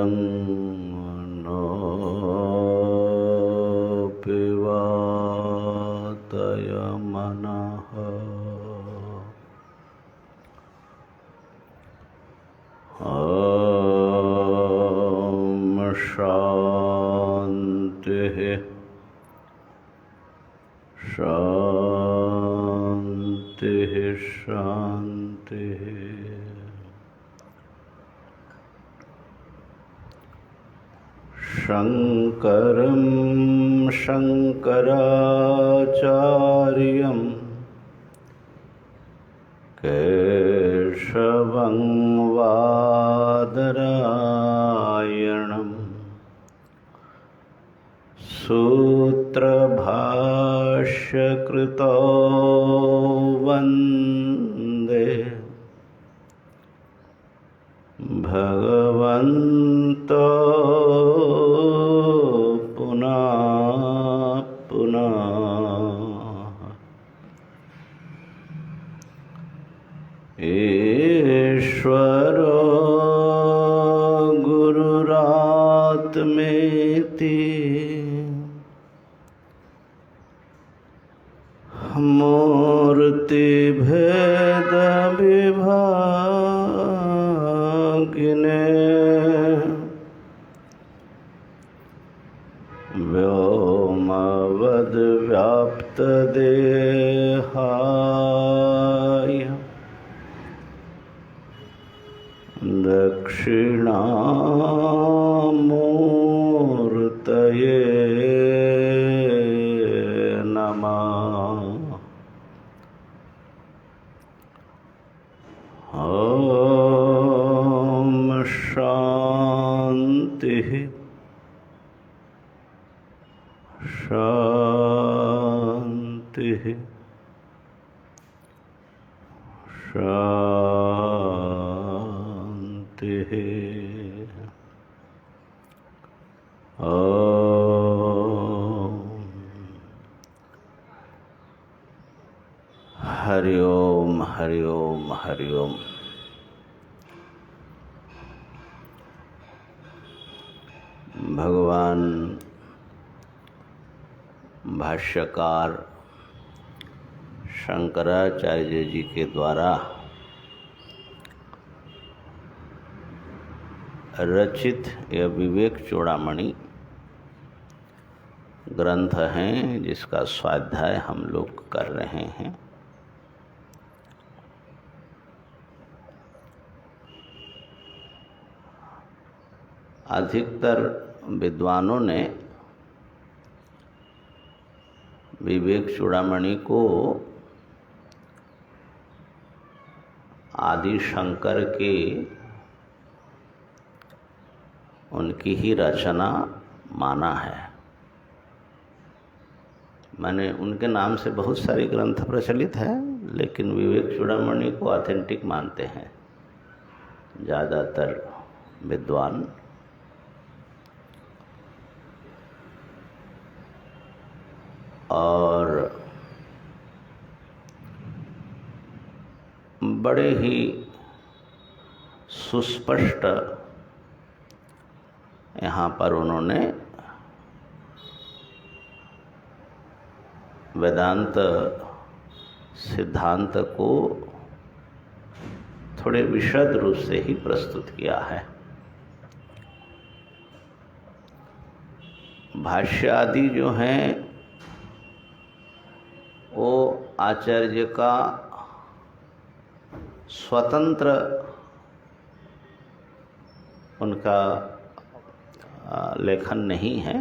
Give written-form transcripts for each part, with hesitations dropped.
शङ्करं नोऽपि वातय मनः ॐ शान्तिः शान्तिः शान्तिः। शङ्करं शङ्कराचार्यं केशवं बादरायणं सूत्रभाष्यकृतो वन्दे भगवन्तो पुनः पुनः। ईश्वरो गुरुरात्मेति मूर्तिभेदविभागिने व्योमवद्व्याप्तदेहाय दक्षिणामूर्तये नमः। ॐ शान्तिः शान्तिः शान्तिः। हरि ओम हरि ओम हरि ओम। भगवान भाष्यकार शंकराचार्य जी के द्वारा रचित यह विवेक चूड़ामणि ग्रंथ हैं, जिसका स्वाध्याय हम लोग कर रहे हैं। अधिकतर विद्वानों ने विवेक चूड़ामणि को आदि शंकर के उनकी ही रचना माना है। माने उनके नाम से बहुत सारे ग्रंथ प्रचलित हैं, लेकिन विवेक चूड़ामणि को ऑथेंटिक मानते हैं ज़्यादातर विद्वान। और बड़े ही सुस्पष्ट यहाँ पर उन्होंने वेदांत सिद्धांत को थोड़े विशद रूप से ही प्रस्तुत किया है। भाष्य आदि जो हैं वो आचार्य का स्वतंत्र उनका लेखन नहीं है,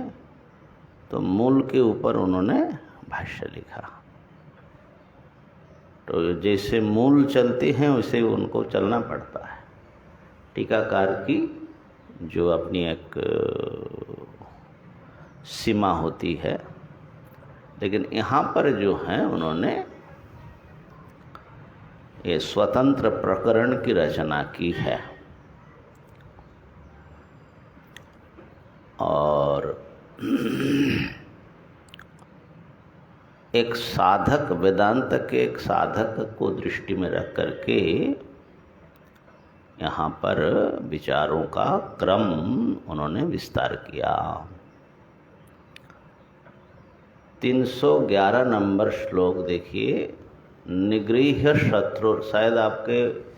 तो मूल के ऊपर उन्होंने भाष्य लिखा। तो जैसे मूल चलते हैं वैसे उनको चलना पड़ता है। टीकाकार की जो अपनी एक सीमा होती है, लेकिन यहाँ पर जो है उन्होंने ये स्वतंत्र प्रकरण की रचना की है। और एक साधक, वेदांत के एक साधक को दृष्टि में रख करके यहाँ पर विचारों का क्रम उन्होंने विस्तार किया। 311 नंबर श्लोक देखिए। निगृह्य शत्रु, शायद आपके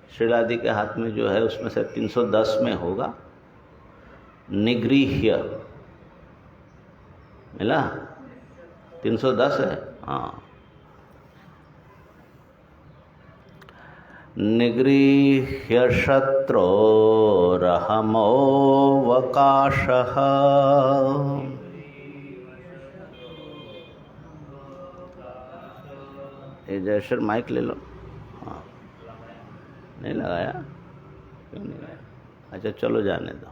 श्रीलादी के हाथ में जो है उसमें से 310 में होगा। निगृह्य मिला? 310 है, हाँ। निगृह्य शत्रोरहमोऽवकाशः ये जयश्वर माइक ले लो। हाँ, नहीं लगाया? क्यों नहीं लगाया? अच्छा चलो जाने दो।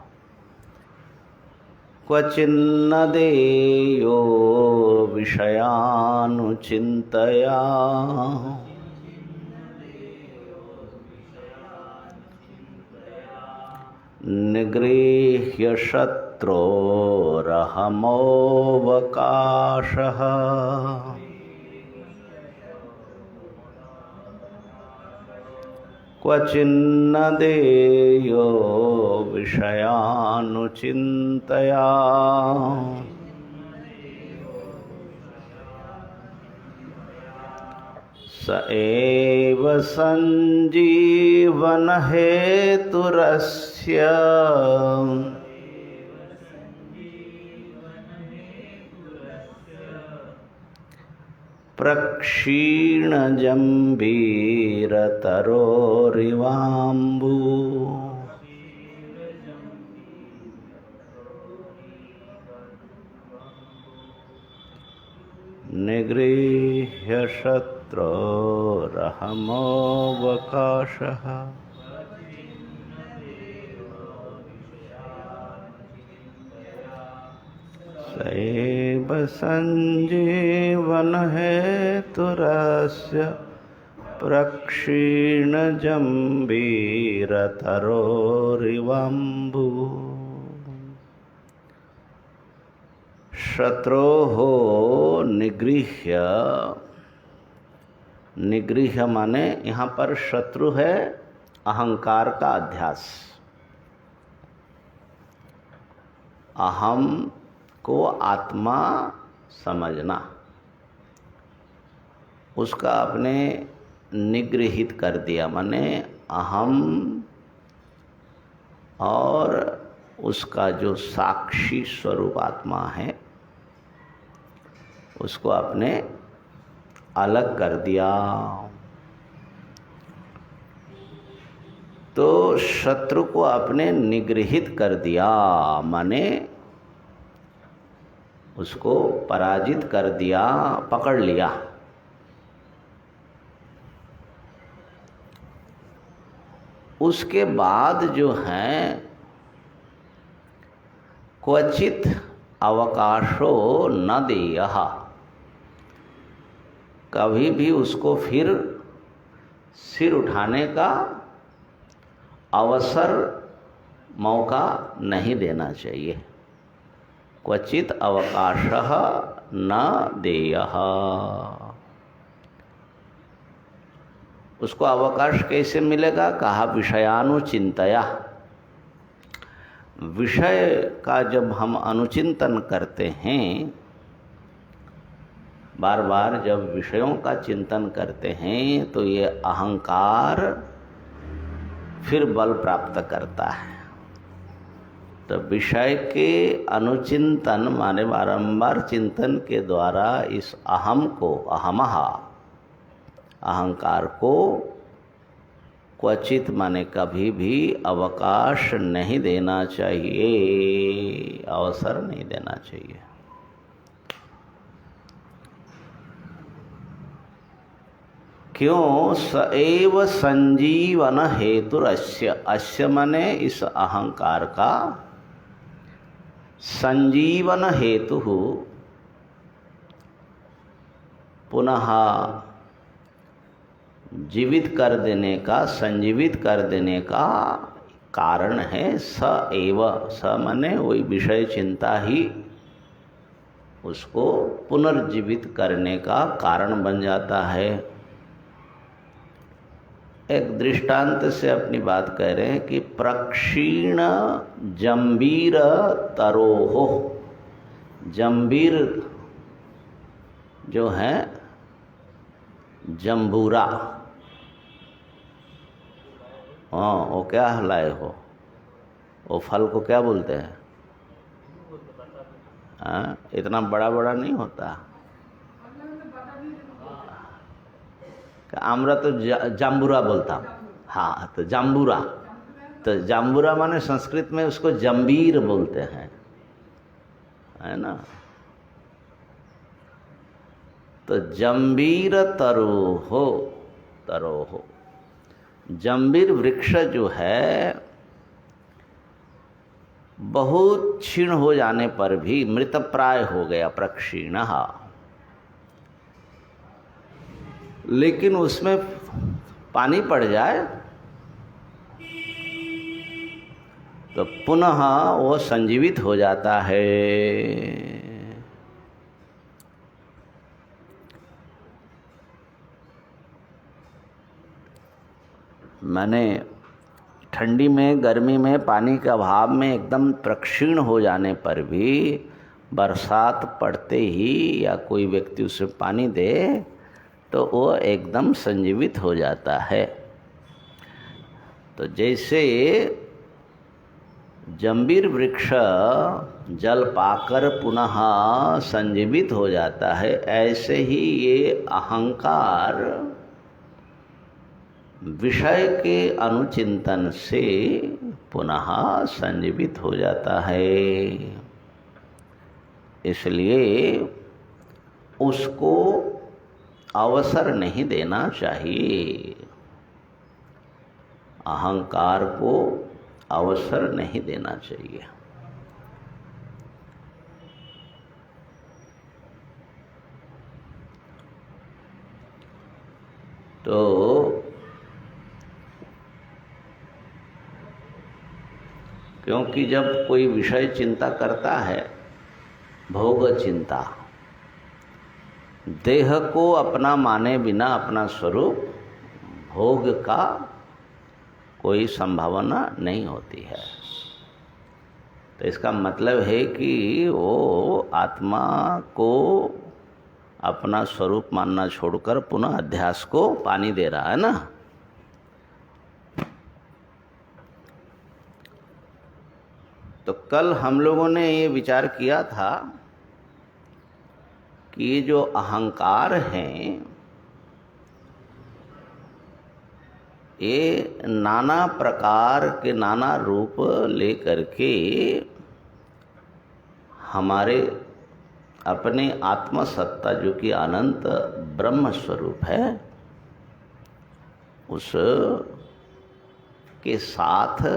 क्वचिन्न देयो विषयानुचिन्तया निगृह्य शत्रोरहमोऽवकाशः क्वचिन्न देयो विषयानुचिन्तया स एव सञ्जीवनहेतुरस्य प्रक्षीणजम्बीरतरोरिवाम्बु निगृह्य शत्रोरहमोऽवकाशः स एव सञ्जीवनहेतुरस्य प्रक्षीणजम्बीरतरोरिवाम्बु शत्रोः निगृह्य। निगृह्य माने यहाँ पर शत्रु है अहंकार का अध्यास। अहम को आत्मा समझना, उसका आपने निगृहित कर दिया। माने अहम और उसका जो साक्षी स्वरूप आत्मा है उसको आपने अलग कर दिया। तो शत्रु को आपने निगृहित कर दिया, माने उसको पराजित कर दिया, पकड़ लिया। उसके बाद जो है क्वचित अवकाशो न देयः, कभी भी उसको फिर सिर उठाने का अवसर, मौका नहीं देना चाहिए। क्वचित अवकाशः न देयः, उसको अवकाश कैसे मिलेगा? कहा विषयानुचिंतया। विषय का जब हम अनुचिंतन करते हैं, बार बार जब विषयों का चिंतन करते हैं, तो ये अहंकार फिर बल प्राप्त करता है। तो विषय के अनुचिंतन माने बारंबार चिंतन के द्वारा इस अहम को, अहमः अहंकार को क्वचित माने कभी भी अवकाश नहीं देना चाहिए, अवसर नहीं देना चाहिए। क्यों? स एव संजीवन हेतुरस्य, अस्य माने इस अहंकार का संजीवन हेतु, पुनः जीवित कर देने का, संजीवित कर देने का कारण है स एव। स माने वही विषय चिंता ही उसको पुनर्जीवित करने का कारण बन जाता है। एक दृष्टांत से अपनी बात कह रहे हैं कि प्रक्षीण जंबीर तरोहो। जंबीर जो है जंबूरा, हाँ, वो क्या लाए हो? वो फल को क्या बोलते हैं? हाँ, इतना बड़ा बड़ा नहीं होता। आमरा तो जाम्बूरा बोलता। हाँ, तो जाम्बूरा, तो जाम्बूरा माने संस्कृत में उसको जंबीर बोलते हैं, है ना। तो जंबीर तरोहो, तरोहो, जंबीर वृक्ष जो है बहुत क्षीण हो जाने पर भी मृतप्राय हो गया, प्रक्षीणः, लेकिन उसमें पानी पड़ जाए तो पुनः वो संजीवित हो जाता है। मैंने ठंडी में, गर्मी में, पानी के अभाव में एकदम प्रक्षीण हो जाने पर भी बरसात पड़ते ही या कोई व्यक्ति उसे पानी दे तो वो एकदम संजीवित हो जाता है। तो जैसे जंबीर वृक्ष जल पाकर पुनः संजीवित हो जाता है, ऐसे ही ये अहंकार विषय के अनुचिंतन से पुनः संजीवित हो जाता है। इसलिए उसको अवसर नहीं देना चाहिए, अहंकार को अवसर नहीं देना चाहिए। तो क्योंकि जब कोई विषय चिंता करता है, भोग चिंता, देह को अपना माने बिना अपना स्वरूप भोग का कोई संभावना नहीं होती है। तो इसका मतलब है कि वो आत्मा को अपना स्वरूप मानना छोड़कर पुनः अध्यास को पानी दे रहा है ना। तो कल हम लोगों ने ये विचार किया था कि ये जो अहंकार हैं, ये नाना प्रकार के, नाना रूप लेकर के हमारे अपने आत्मसत्ता जो कि अनंत ब्रह्म स्वरूप है, उस के साथ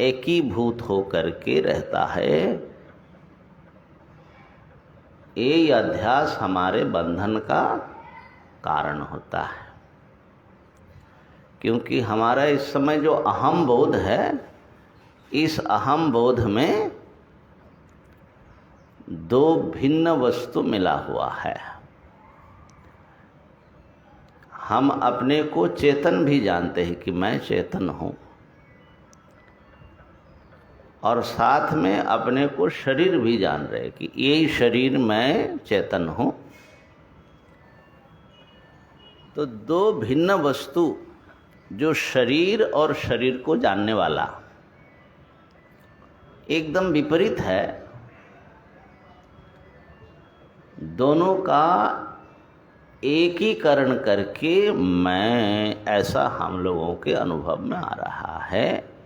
एकीभूत होकर के रहता है। ये अध्यास हमारे बंधन का कारण होता है, क्योंकि हमारा इस समय जो अहम बोध है, इस अहम बोध में दो भिन्न वस्तु मिला हुआ है। हम अपने को चेतन भी जानते हैं कि मैं चेतन हूँ, और साथ में अपने को शरीर भी जान रहे हैं कि यही शरीर मैं चेतन हूँ। तो दो भिन्न वस्तु, जो शरीर और शरीर को जानने वाला, एकदम विपरीत है। दोनों का एकीकरण करके मैं, ऐसा हम लोगों के अनुभव में आ रहा है।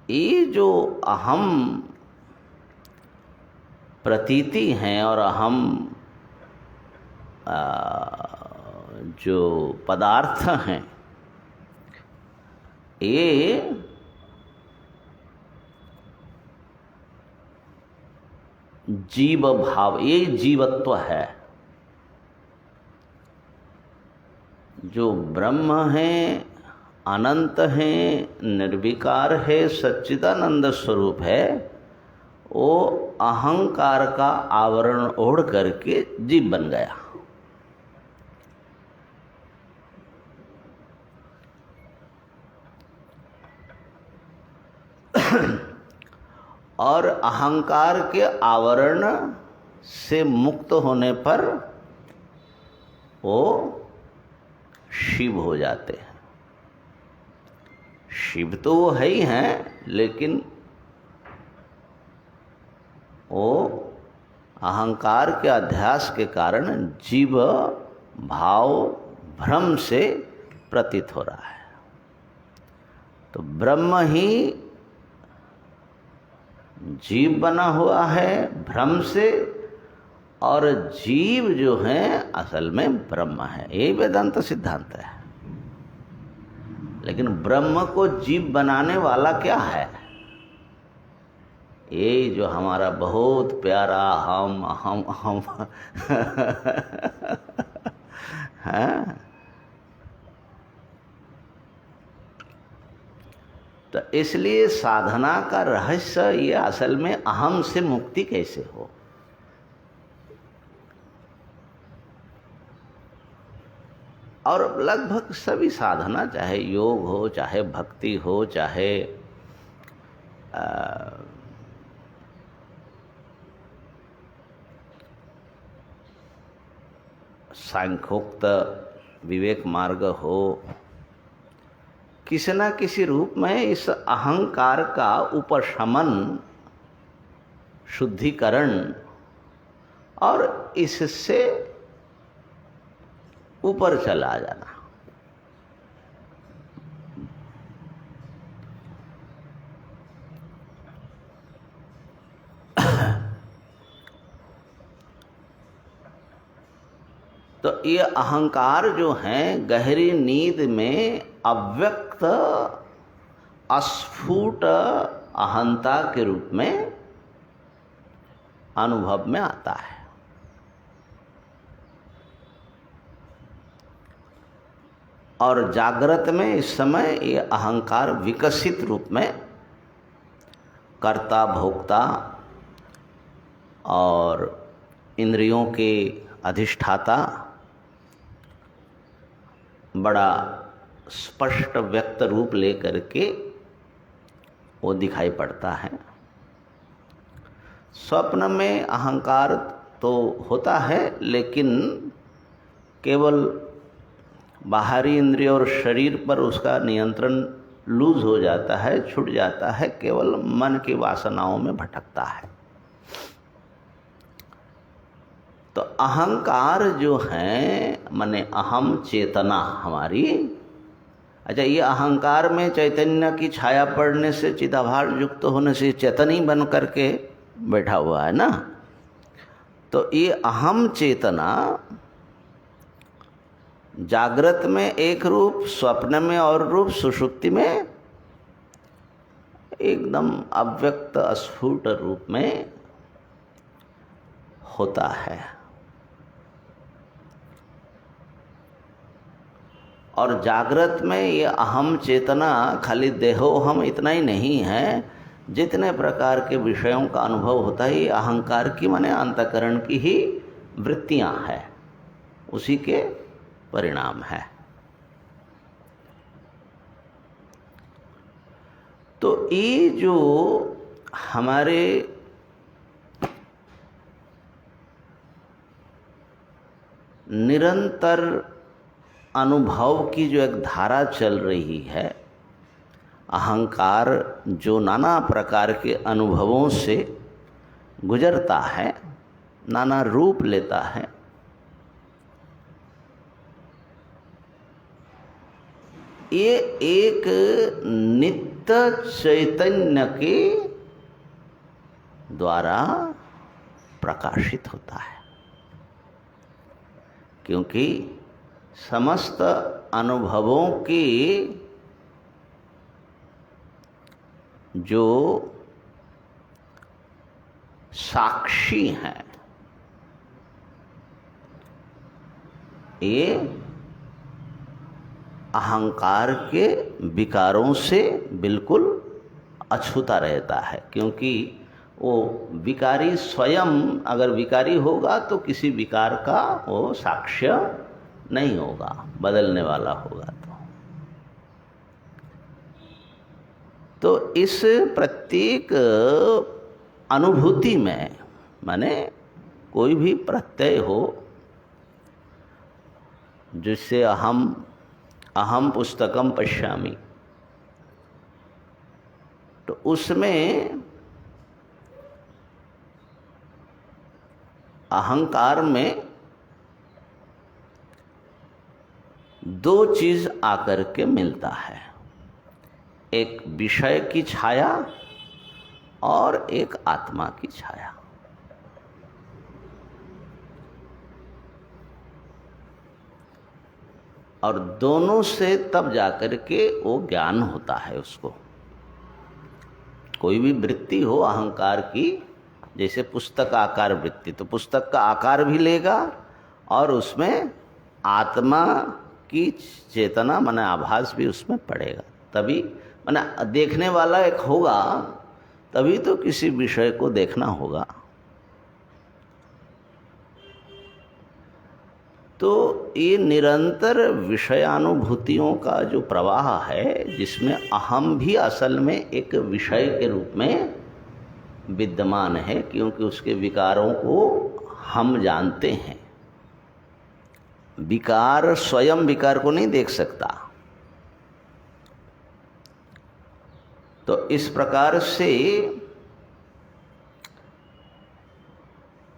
ये जो अहम प्रतीति हैं और अहम जो पदार्थ हैं, ये जीव भाव, ये जीवत्व है। जो ब्रह्म है, अनंत है, निर्विकार है, सच्चिदानंद स्वरूप है, वो अहंकार का आवरण ओढ़ करके जीव बन गया। और अहंकार के आवरण से मुक्त होने पर वो शिव हो जाते हैं। शिव तो वो है ही हैं, लेकिन वो अहंकार के अध्यास के कारण जीव भाव भ्रम से प्रतीत हो रहा है। तो ब्रह्म ही जीव बना हुआ है भ्रम से, और जीव जो है असल में ब्रह्म है। यही वेदांत सिद्धांत है। लेकिन ब्रह्म को जीव बनाने वाला क्या है? ये जो हमारा बहुत प्यारा हम हाँ? तो इसलिए साधना का रहस्य ये असल में अहम से मुक्ति कैसे हो। और लगभग सभी साधना, चाहे योग हो, चाहे भक्ति हो, चाहे सांख्योक्त विवेक मार्ग हो, किसी न किसी रूप में इस अहंकार का उपशमन, शुद्धिकरण और इससे ऊपर चला जाना। तो ये अहंकार जो है गहरी नींद में अव्यक्त अस्फुट अहंता के रूप में अनुभव में आता है। और जागृत में इस समय ये अहंकार विकसित रूप में कर्ता भोक्ता और इंद्रियों के अधिष्ठाता बड़ा स्पष्ट व्यक्त रूप लेकर के वो दिखाई पड़ता है। स्वप्न में अहंकार तो होता है, लेकिन केवल बाहरी इंद्रिय और शरीर पर उसका नियंत्रण लूज हो जाता है, छूट जाता है, केवल मन की वासनाओं में भटकता है। तो अहंकार जो है माने अहम चेतना हमारी, अच्छा ये अहंकार में चैतन्य की छाया पड़ने से, चिदाभास युक्त होने से चेतन ही बन करके बैठा हुआ है ना। तो ये अहम चेतना जागृत में एक रूप, स्वप्न में और रूप, सुषुप्ति में एकदम अव्यक्त अस्फुट रूप में होता है। और जागृत में ये अहम चेतना खाली देहोहम इतना ही नहीं है, जितने प्रकार के विषयों का अनुभव होता है ये अहंकार की माने अंतःकरण की ही वृत्तियां हैं, उसी के परिणाम है। तो ये जो हमारे निरंतर अनुभव की जो एक धारा चल रही है, अहंकार जो नाना प्रकार के अनुभवों से गुजरता है, नाना रूप लेता है, ये एक नित्य चैतन्य के द्वारा प्रकाशित होता है। क्योंकि समस्त अनुभवों की जो साक्षी हैं, ये अहंकार के विकारों से बिल्कुल अछूता रहता है। क्योंकि वो विकारी स्वयं अगर विकारी होगा तो किसी विकार का वो साक्ष्य नहीं होगा, बदलने वाला होगा। तो इस प्रत्येक अनुभूति में, माने कोई भी प्रत्यय हो जिससे अहम पुस्तकम पश्यामि, तो उसमें अहंकार में दो चीज आकर के मिलता है, एक विषय की छाया और एक आत्मा की छाया। और दोनों से तब जाकर के वो ज्ञान होता है उसको। कोई भी वृत्ति हो अहंकार की, जैसे पुस्तक आकार वृत्ति, तो पुस्तक का आकार भी लेगा और उसमें आत्मा की चेतना माने आभास भी उसमें पड़ेगा, तभी माने देखने वाला एक होगा, तभी तो किसी विषय को देखना होगा। तो ये निरंतर विषयानुभूतियों का जो प्रवाह है, जिसमें अहम भी असल में एक विषय के रूप में विद्यमान है, क्योंकि उसके विकारों को हम जानते हैं। विकार स्वयं विकार को नहीं देख सकता। तो इस प्रकार से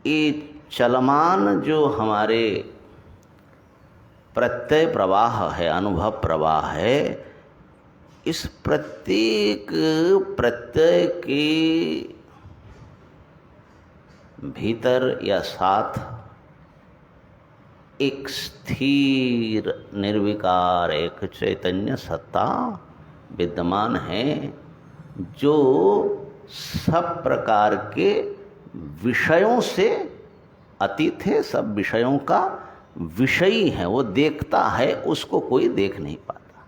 ये चलमान जो हमारे प्रत्यय प्रवाह है, अनुभव प्रवाह है, इस प्रत्येक प्रत्यय के भीतर या साथ एक स्थिर निर्विकार एक चैतन्य सत्ता विद्यमान है, जो सब प्रकार के विषयों से अतीत है, सब विषयों का विषयी है। वो देखता है, उसको कोई देख नहीं पाता।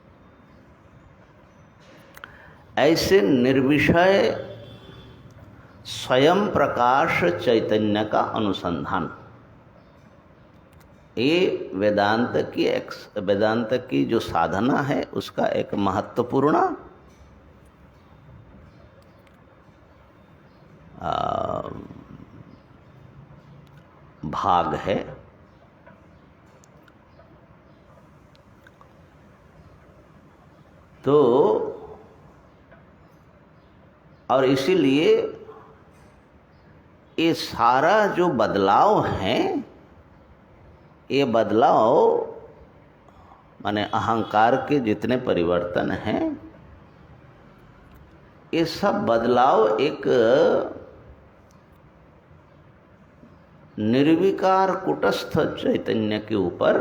ऐसे निर्विषय स्वयं प्रकाश चैतन्य का अनुसंधान, ये वेदांत की जो साधना है उसका एक महत्वपूर्ण भाग है। तो और इसीलिए ये सारा जो बदलाव है, ये बदलाव माने अहंकार के जितने परिवर्तन हैं, ये सब बदलाव एक निर्विकार कुटस्थ चैतन्य के ऊपर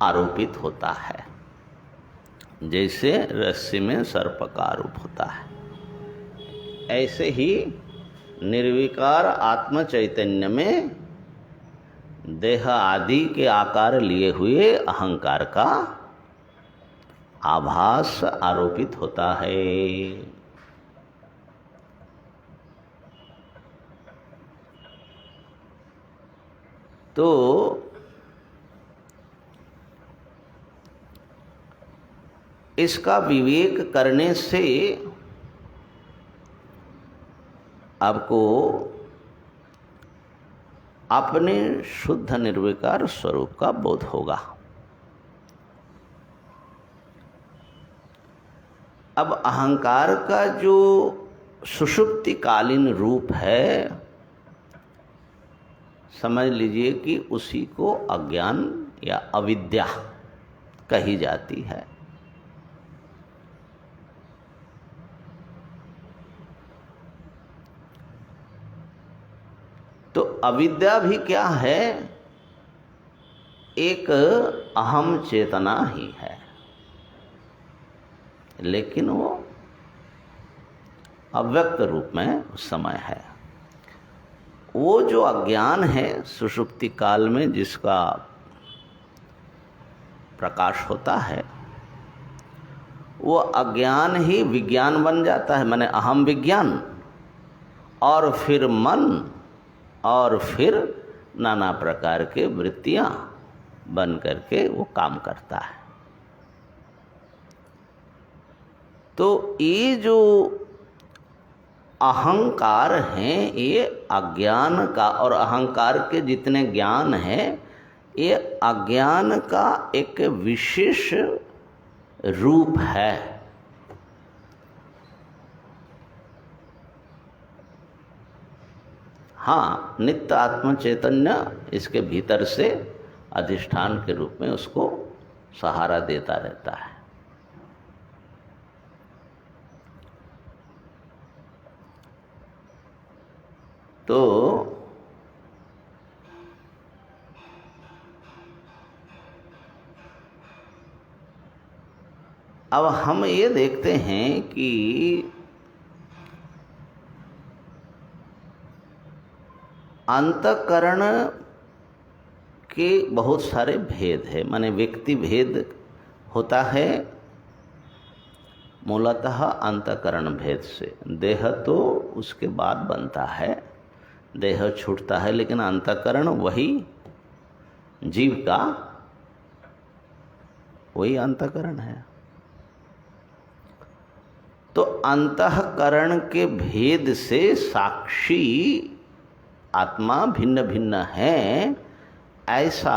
आरोपित होता है, जैसे रस्सी में सर्प का आरोप होता है। ऐसे ही निर्विकार आत्म चैतन्य में देह आदि के आकार लिए हुए अहंकार का आभास आरोपित होता है। तो इसका विवेक करने से आपको अपने शुद्ध निर्विकार स्वरूप का बोध होगा। अब अहंकार का जो सुषुप्तिकालीन रूप है, समझ लीजिए कि उसी को अज्ञान या अविद्या कही जाती है। तो अविद्या भी क्या है? एक अहम चेतना ही है, लेकिन वो अव्यक्त रूप में उस समय है। वो जो अज्ञान है सुषुप्ति काल में जिसका प्रकाश होता है, वो अज्ञान ही विज्ञान बन जाता है, माने अहम विज्ञान, और फिर मन, और फिर नाना प्रकार के वृत्तियां बन करके वो काम करता है। तो ये जो अहंकार हैं ये अज्ञान का, और अहंकार के जितने ज्ञान हैं ये अज्ञान का एक विशेष रूप है। हाँ, नित्य आत्म चैतन्य इसके भीतर से अधिष्ठान के रूप में उसको सहारा देता रहता है। तो अब हम ये देखते हैं कि अंतःकरण के बहुत सारे भेद है, माने व्यक्ति भेद होता है मूलतः अंतःकरण भेद से। देह तो उसके बाद बनता है, देह छूटता है, लेकिन अंतःकरण वही जीव का वही अंतःकरण है। तो अंतःकरण के भेद से साक्षी आत्मा भिन्न भिन्न है, ऐसा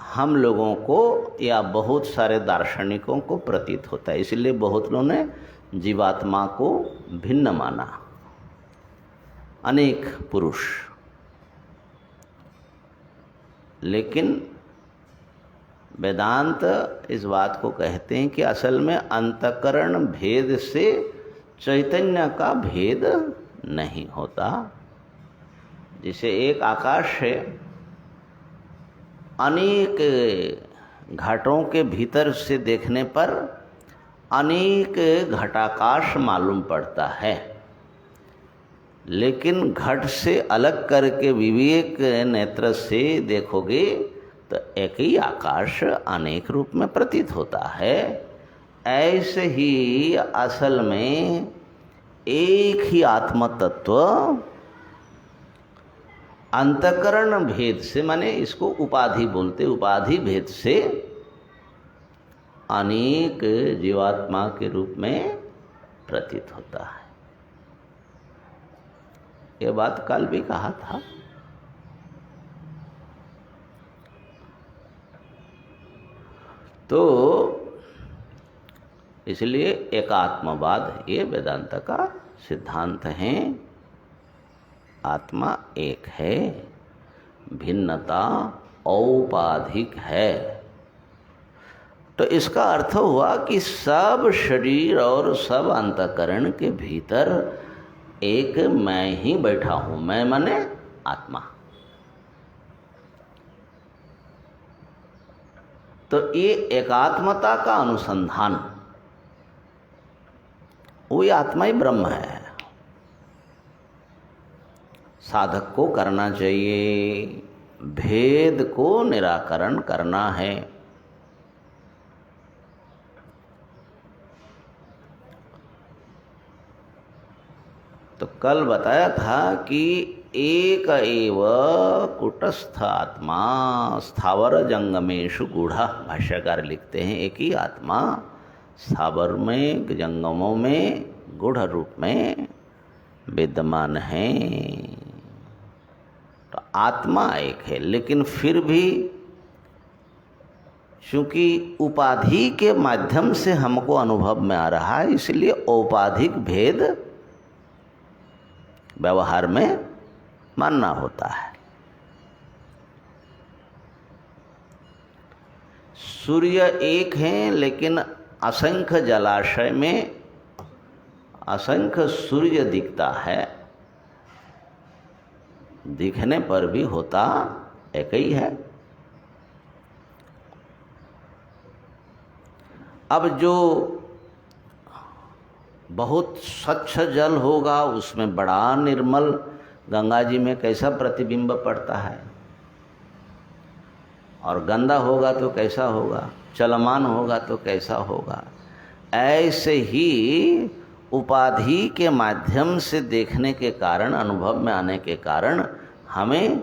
हम लोगों को या बहुत सारे दार्शनिकों को प्रतीत होता है। इसलिए बहुत लोगों ने जीवात्मा को भिन्न माना, अनेक पुरुष। लेकिन वेदांत इस बात को कहते हैं कि असल में अंतःकरण भेद से चैतन्य का भेद नहीं होता। जैसे एक आकाश है, अनेक घटों के भीतर से देखने पर अनेक घटाकाश मालूम पड़ता है, लेकिन घट से अलग करके विवेक नेत्र से देखोगे तो एक ही आकाश अनेक रूप में प्रतीत होता है। ऐसे ही असल में एक ही आत्म तत्व अंतःकरण भेद से, माने इसको उपाधि बोलते, उपाधि भेद से अनेक जीवात्मा के रूप में प्रतीत होता है। यह बात कल भी कहा था। तो इसलिए एकात्मवाद ये वेदांत का सिद्धांत है। आत्मा एक है, भिन्नता औपाधिक है। तो इसका अर्थ हुआ कि सब शरीर और सब अंतःकरण के भीतर एक मैं ही बैठा हूं। मैं माने आत्मा। तो ये एकात्मता का अनुसंधान, वही आत्मा ही ब्रह्म है। साधक को करना चाहिए, भेद को निराकरण करना है। तो कल बताया था कि एक एव कुटस्थ आत्मा स्थावर जंगमेशु गूढ़। भाष्यकार लिखते हैं एक ही आत्मा स्थावर में, जंगमों में गूढ़ रूप में विद्यमान है। तो आत्मा एक है, लेकिन फिर भी चूंकि उपाधि के माध्यम से हमको अनुभव में आ रहा है, इसलिए औपाधिक भेद व्यवहार में मानना होता है। सूर्य एक हैं, लेकिन असंख्य जलाशय में असंख्य सूर्य दिखता है। दिखने पर भी होता एक ही है। अब जो बहुत स्वच्छ जल होगा उसमें बड़ा निर्मल, गंगा जी में कैसा प्रतिबिंब पड़ता है, और गंदा होगा तो कैसा होगा, चलमान होगा तो कैसा होगा। ऐसे ही उपाधि के माध्यम से देखने के कारण, अनुभव में आने के कारण हमें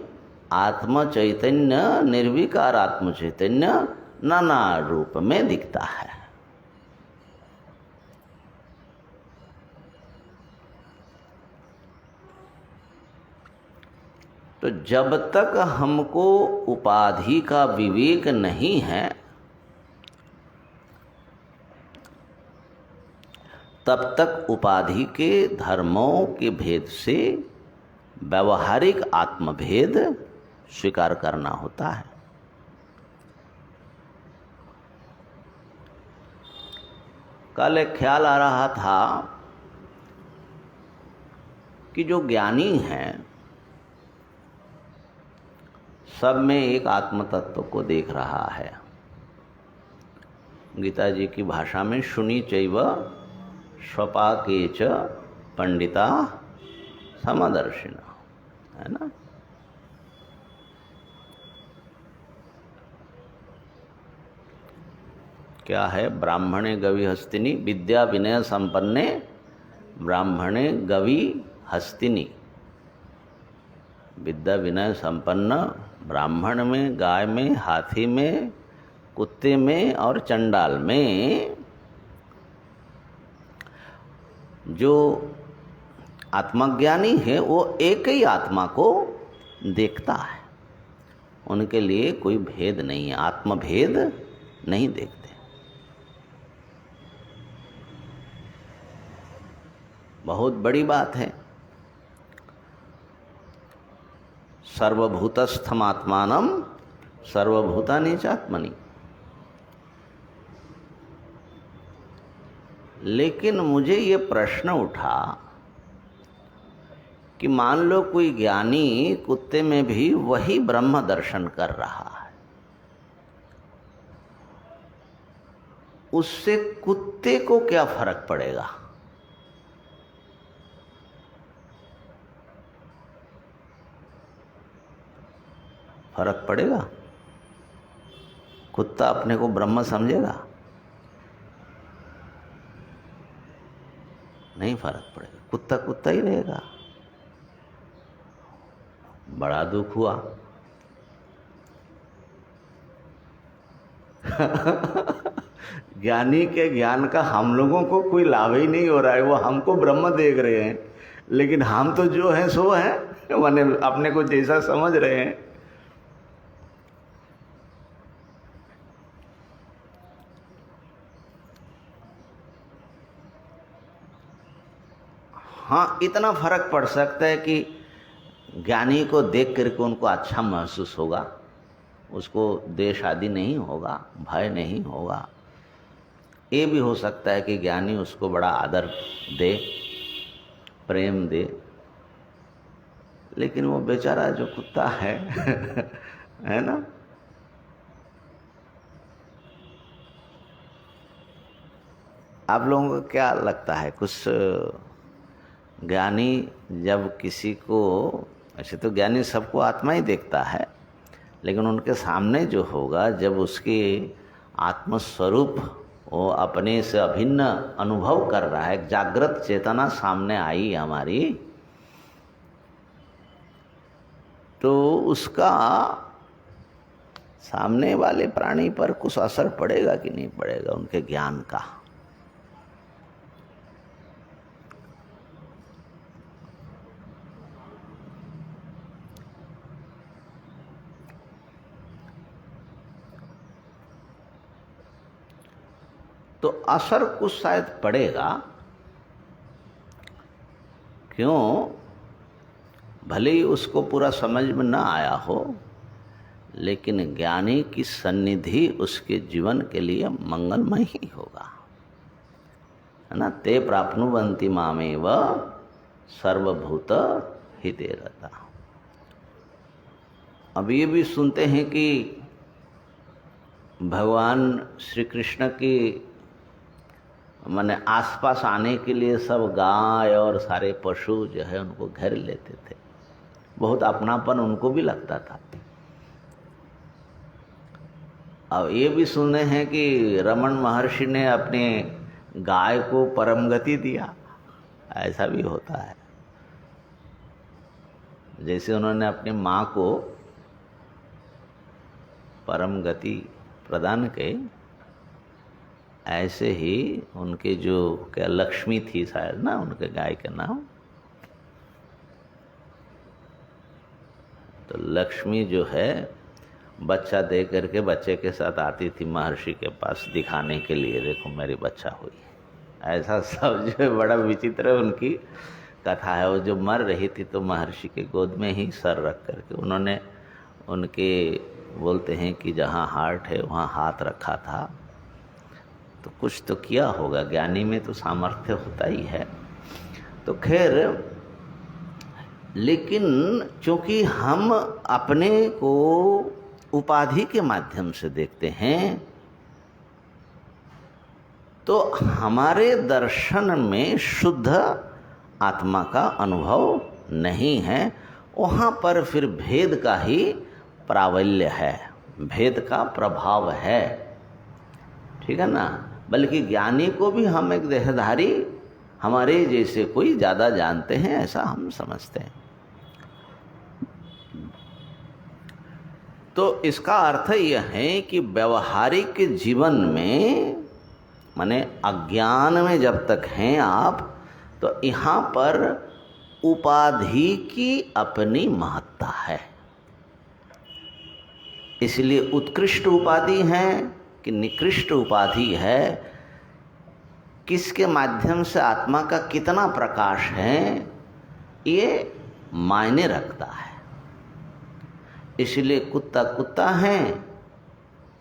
आत्म चैतन्य, निर्विकार आत्म चैतन्य नाना रूप में दिखता है। तो जब तक हमको उपाधि का विवेक नहीं है, तब तक उपाधि के धर्मों के भेद से व्यवहारिक आत्मभेद स्वीकार करना होता है। कल एक ख्याल आ रहा था कि जो ज्ञानी हैं सब में एक आत्म तत्व को देख रहा है। गीता जी की भाषा में शुनि चैव स्वपाके च पंडिता समदर्शिना, है ना। क्या है? ब्राह्मणे गवि हस्तिनी विद्या विनय संपन्ने ब्राह्मणे गवि हस्तिनी। विद्या विनय संपन्न ब्राह्मण में, गाय में, हाथी में, कुत्ते में और चंडाल में जो आत्मज्ञानी है वो एक ही आत्मा को देखता है। उनके लिए कोई भेद नहीं है, आत्मभेद नहीं देखते। बहुत बड़ी बात है। सर्वभूतस्थम आत्मानम सर्वभूतानि चात्मनि। लेकिन मुझे ये प्रश्न उठा कि मान लो कोई ज्ञानी कुत्ते में भी वही ब्रह्म दर्शन कर रहा है, उससे कुत्ते को क्या फर्क पड़ेगा? फर्क पड़ेगा? कुत्ता अपने को ब्रह्म समझेगा? नहीं फर्क पड़ेगा, कुत्ता कुत्ता ही रहेगा। बड़ा दुख हुआ। ज्ञानी के ज्ञान का हम लोगों को कोई लाभ ही नहीं हो रहा है। वो हमको ब्रह्म देख रहे हैं, लेकिन हम तो जो हैं सो हैं, माने अपने को जैसा समझ रहे हैं। हाँ, इतना फर्क पड़ सकता है कि ज्ञानी को देख करके उनको अच्छा महसूस होगा, उसको द्वेष आदि नहीं होगा, भय नहीं होगा। ये भी हो सकता है कि ज्ञानी उसको बड़ा आदर दे, प्रेम दे। लेकिन वो बेचारा जो कुत्ता है है ना, आप लोगों को क्या लगता है? कुछ ज्ञानी जब किसी को, ऐसे तो ज्ञानी सबको आत्मा ही देखता है, लेकिन उनके सामने जो होगा, जब उसके आत्मस्वरूप वो अपने से अभिन्न अनुभव कर रहा है, जागृत चेतना सामने आई हमारी, तो उसका सामने वाले प्राणी पर कुछ असर पड़ेगा कि नहीं पड़ेगा उनके ज्ञान का? तो असर कुछ शायद पड़ेगा। क्यों? भले ही उसको पूरा समझ में ना आया हो, लेकिन ज्ञानी की सन्निधि उसके जीवन के लिए मंगलमय ही होगा, है ना। ते प्राप्नुवन्ति मामेव सर्वभूत हिते रता। अब ये भी सुनते हैं कि भगवान श्री कृष्ण की माने आसपास आने के लिए सब गाय और सारे पशु जो है उनको घेर लेते थे। बहुत अपनापन उनको भी लगता था। अब ये भी सुने हैं कि रमन महर्षि ने अपने गाय को परम गति दिया। ऐसा भी होता है। जैसे उन्होंने अपनी माँ को परम गति प्रदान की, ऐसे ही उनके जो क्या लक्ष्मी थी शायद ना, उनके गाय का नाम, तो लक्ष्मी जो है बच्चा दे करके बच्चे के साथ आती थी महर्षि के पास दिखाने के लिए, देखो मेरी बच्चा हुई। ऐसा सब जो है बड़ा विचित्र उनकी कथा है। वो जो मर रही थी तो महर्षि के गोद में ही सर रख करके उन्होंने उनके बोलते हैं कि जहाँ हार्ट है वहाँ हाथ रखा था। तो कुछ तो किया होगा, ज्ञानी में तो सामर्थ्य होता ही है। तो खैर, लेकिन चूंकि हम अपने को उपाधि के माध्यम से देखते हैं तो हमारे दर्शन में शुद्ध आत्मा का अनुभव नहीं है। वहाँ पर फिर भेद का ही प्राबल्य है, भेद का प्रभाव है, ठीक है ना। बल्कि ज्ञानी को भी हम एक देहधारी हमारे जैसे कोई ज़्यादा जानते हैं, ऐसा हम समझते हैं। तो इसका अर्थ यह है कि व्यवहारिक जीवन में, माने अज्ञान में जब तक हैं आप, तो यहाँ पर उपाधि की अपनी महत्ता है। इसलिए उत्कृष्ट उपाधि है कि निकृष्ट उपाधि है, किसके माध्यम से आत्मा का कितना प्रकाश है, ये मायने रखता है। इसलिए कुत्ता कुत्ता है,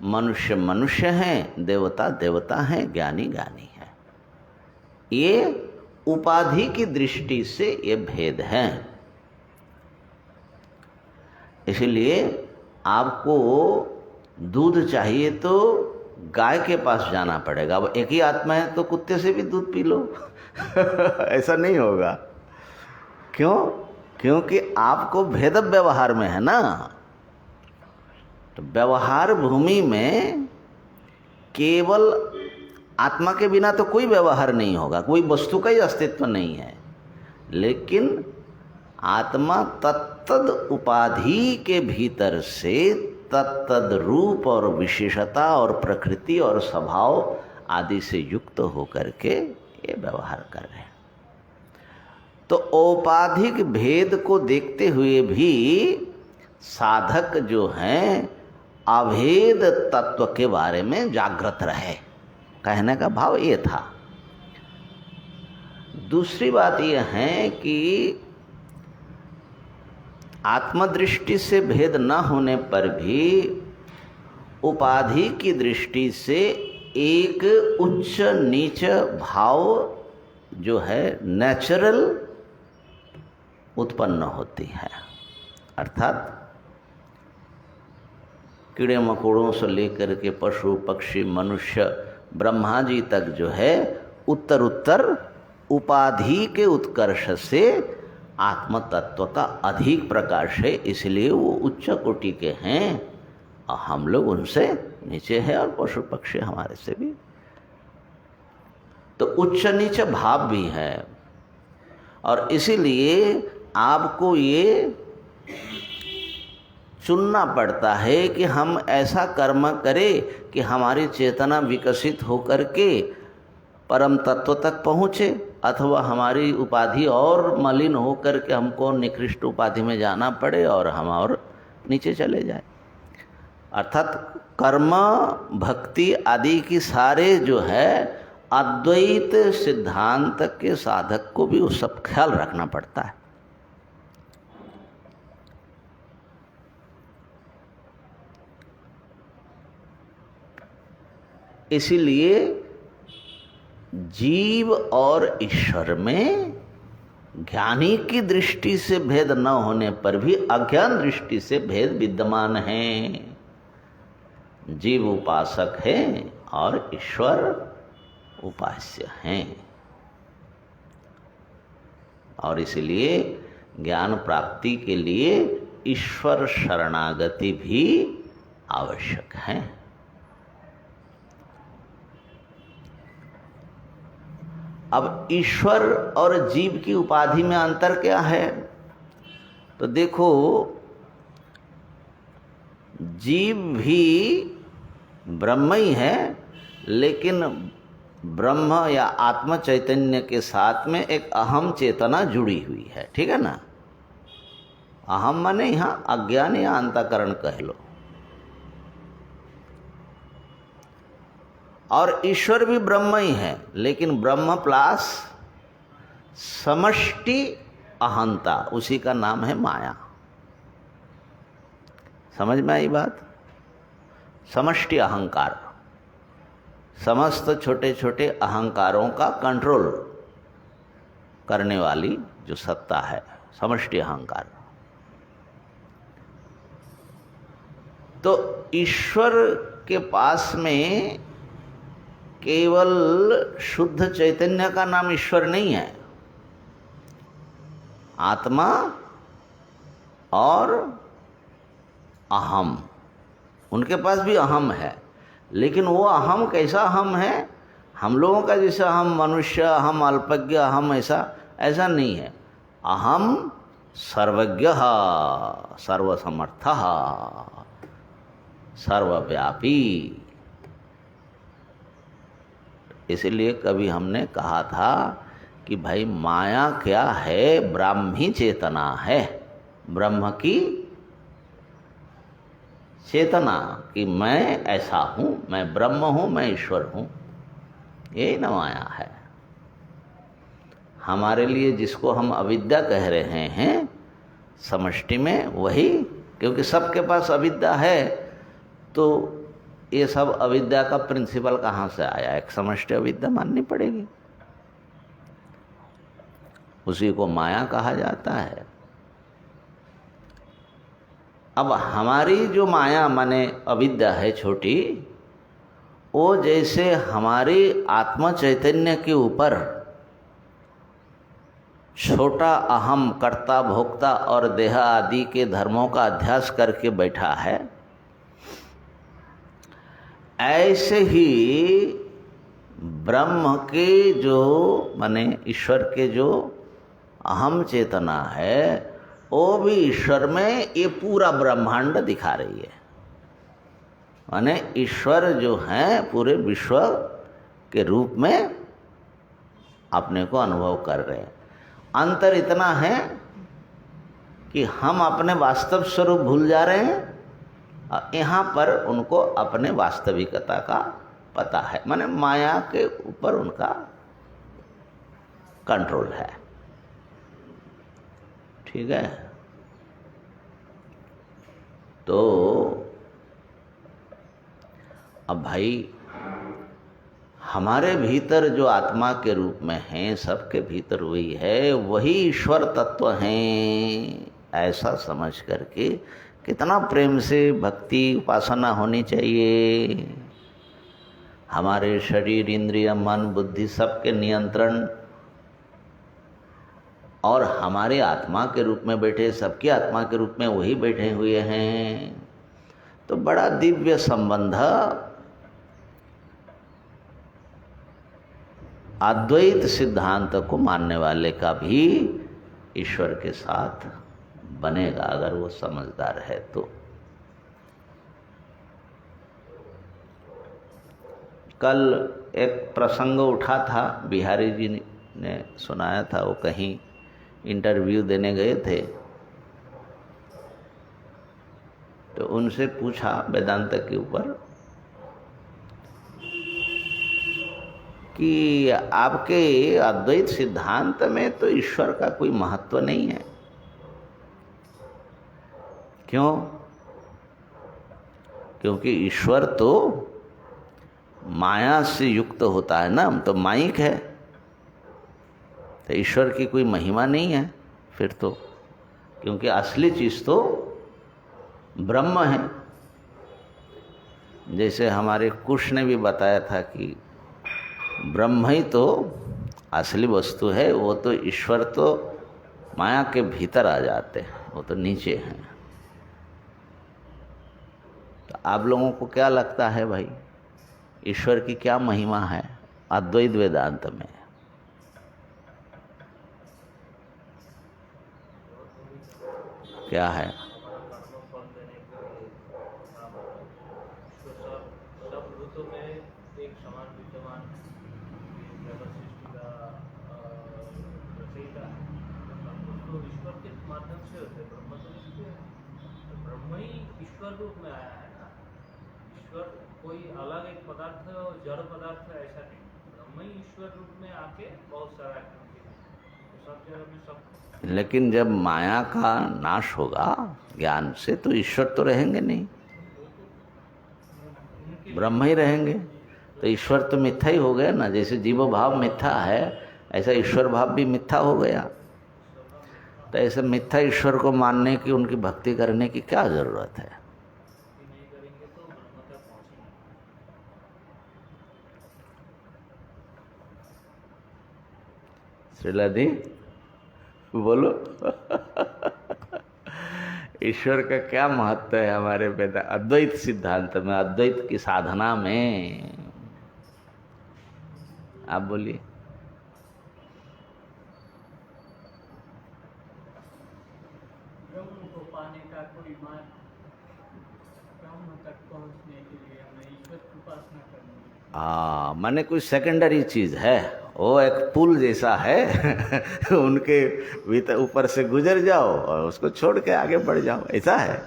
मनुष्य मनुष्य है, देवता देवता है, ज्ञानी ज्ञानी है। ये उपाधि की दृष्टि से ये भेद है। इसलिए आपको दूध चाहिए तो गाय के पास जाना पड़ेगा। अब एक ही आत्मा है तो कुत्ते से भी दूध पी लो ऐसा नहीं होगा। क्यों? क्योंकि आपको भेद व्यवहार में है ना। तो व्यवहार भूमि में केवल आत्मा के बिना तो कोई व्यवहार नहीं होगा, कोई वस्तु का ही अस्तित्व नहीं है। लेकिन आत्मा तत्तद उपाधि के भीतर से तत्तद रूप और विशेषता और प्रकृति और स्वभाव आदि से युक्त होकर के ये व्यवहार कर रहे हैं। तो औपाधिक भेद को देखते हुए भी साधक जो हैं अभेद तत्व के बारे में जागृत रहे, कहने का भाव ये था। दूसरी बात यह है कि आत्मदृष्टि से भेद न होने पर भी उपाधि की दृष्टि से एक उच्च नीच भाव जो है नेचुरल उत्पन्न होती है। अर्थात कीड़े मकोड़ों से लेकर के पशु पक्षी मनुष्य ब्रह्मा जी तक जो है उत्तर उत्तर उपाधि के उत्कर्ष से आत्म तत्व का अधिक प्रकाश है, इसलिए वो उच्च कोटि के हैं और हम लोग उनसे नीचे हैं और पशु पक्षी हमारे से भी। तो उच्च नीच भाव भी है और इसीलिए आपको ये चुनना पड़ता है कि हम ऐसा कर्म करें कि हमारी चेतना विकसित होकर के परम तत्व तक पहुँचे, अथवा हमारी उपाधि और मलिन होकर के हमको निकृष्ट उपाधि में जाना पड़े और हम और नीचे चले जाए। अर्थात कर्म भक्ति आदि की सारे जो है अद्वैत सिद्धांत के साधक को भी उस सब ख्याल रखना पड़ता है। इसीलिए जीव और ईश्वर में ज्ञानी की दृष्टि से भेद न होने पर भी अज्ञान दृष्टि से भेद विद्यमान है। जीव उपासक है और ईश्वर उपास्य हैं और इसलिए ज्ञान प्राप्ति के लिए ईश्वर शरणागति भी आवश्यक है। अब ईश्वर और जीव की उपाधि में अंतर क्या है? तो देखो, जीव भी ब्रह्म ही है, लेकिन ब्रह्म या आत्म चैतन्य के साथ में एक अहम चेतना जुड़ी हुई है, ठीक है ना। अहम माने यहाँ अज्ञान या अंतःकरण कह लो। और ईश्वर भी ब्रह्म ही है, लेकिन ब्रह्म प्लस समष्टि अहंता, उसी का नाम है माया। समझ में आई बात? समष्टि अहंकार, समस्त छोटे छोटे अहंकारों का कंट्रोल करने वाली जो सत्ता है, समष्टि अहंकार। तो ईश्वर के पास में केवल शुद्ध चैतन्य का नाम ईश्वर नहीं है, आत्मा और अहम, उनके पास भी अहम है। लेकिन वो अहम कैसा अहम है? हम लोगों का जैसा अहम मनुष्य, अहम अल्पज्ञ, अहम ऐसा नहीं है। अहम सर्वज्ञ, सर्वसमर्थ, सर्वव्यापी। इसलिए कभी हमने कहा था कि भाई माया क्या है? ब्राह्मी चेतना है, ब्रह्म की चेतना कि मैं ऐसा हूँ, मैं ब्रह्म हूँ, मैं ईश्वर हूँ, यही न माया है। हमारे लिए जिसको हम अविद्या कह रहे हैं समष्टि में, वही, क्योंकि सबके पास अविद्या है, तो ये सब अविद्या का प्रिंसिपल कहाँ से आया? एक समष्टि अविद्या माननी पड़ेगी, उसी को माया कहा जाता है। अब हमारी जो माया माने अविद्या है छोटी, वो जैसे हमारी आत्म चैतन्य के ऊपर छोटा अहम कर्ता भोक्ता और देह आदि के धर्मों का अध्यास करके बैठा है, ऐसे ही ब्रह्म के जो माने ईश्वर के जो अहम चेतना है, वो भी ईश्वर में ये पूरा ब्रह्मांड दिखा रही है। माने ईश्वर जो है पूरे विश्व के रूप में अपने को अनुभव कर रहे हैं। अंतर इतना है कि हम अपने वास्तव स्वरूप भूल जा रहे हैं, और यहाँ पर उनको अपने वास्तविकता का पता है, माने माया के ऊपर उनका कंट्रोल है। ठीक है? तो अब भाई हमारे भीतर जो आत्मा के रूप में है, सबके भीतर वही है, वही ईश्वर तत्व हैं, ऐसा समझ करके कितना प्रेम से भक्ति उपासना होनी चाहिए। हमारे शरीर इंद्रिय मन बुद्धि सबके नियंत्रण और हमारे आत्मा के रूप में बैठे, सबकी आत्मा के रूप में वही बैठे हुए हैं। तो बड़ा दिव्य संबंध अद्वैत सिद्धांत को मानने वाले का भी ईश्वर के साथ बनेगा, अगर वो समझदार है तो। कल एक प्रसंग उठा था, बिहारी जी ने सुनाया था। वो कहीं इंटरव्यू देने गए थे, तो उनसे पूछा वेदांत के ऊपर कि आपके अद्वैत सिद्धांत में तो ईश्वर का कोई महत्व नहीं है, क्यों? क्योंकि ईश्वर तो माया से युक्त होता है ना, तो माइक है, तो ईश्वर की कोई महिमा नहीं है फिर तो, क्योंकि असली चीज़ तो ब्रह्म है। जैसे हमारे कुश ने भी बताया था कि ब्रह्म ही तो असली वस्तु है, वो तो ईश्वर तो माया के भीतर आ जाते हैं, वो तो नीचे हैं। तो आप लोगों को क्या लगता है भाई, ईश्वर की क्या महिमा है अद्वैत वेदांत में? क्या है? माध्यम से होते हैं, ब्रह्म तो इसलिए है। तो ब्रह्म ही ईश्वर रूप में आया है ना। ईश्वर कोई अलग एक पदार्थ है और जड़ पदार्थ है ऐसा नहीं, ब्रह्म ही ईश्वर रूप में आके बहुत सारा काम किया तो सब जगह में सब। लेकिन जब माया का नाश होगा ज्ञान से तो ईश्वर तो रहेंगे नहीं, ब्रह्म ही रहेंगे। तो ईश्वर तो मिथ्या ही हो गया ना। जैसे जीव भाव मिथ्या है ऐसा ईश्वर भाव भी मिथ्या हो गया। तो ऐसे मिथ्या ईश्वर को मानने की, उनकी भक्ति करने की क्या जरूरत है? नहीं करेंगे तो ब्रह्म तक पहुंचेंगे। श्रीलादी बोलो। ईश्वर का क्या महत्व है हमारे वेद अद्वैत सिद्धांत में, अद्वैत की साधना में? आप बोलिए। ब्रह्म को पाने का कोई मार्ग, ब्रह्म तक पहुंचने के लिए हमें ईश्वर की उपासना करनी है। माने कोई सेकेंडरी चीज है, वो एक पुल जैसा है। उनके भीतर ऊपर से गुजर जाओ और उसको छोड़ के आगे बढ़ जाओ, ऐसा है।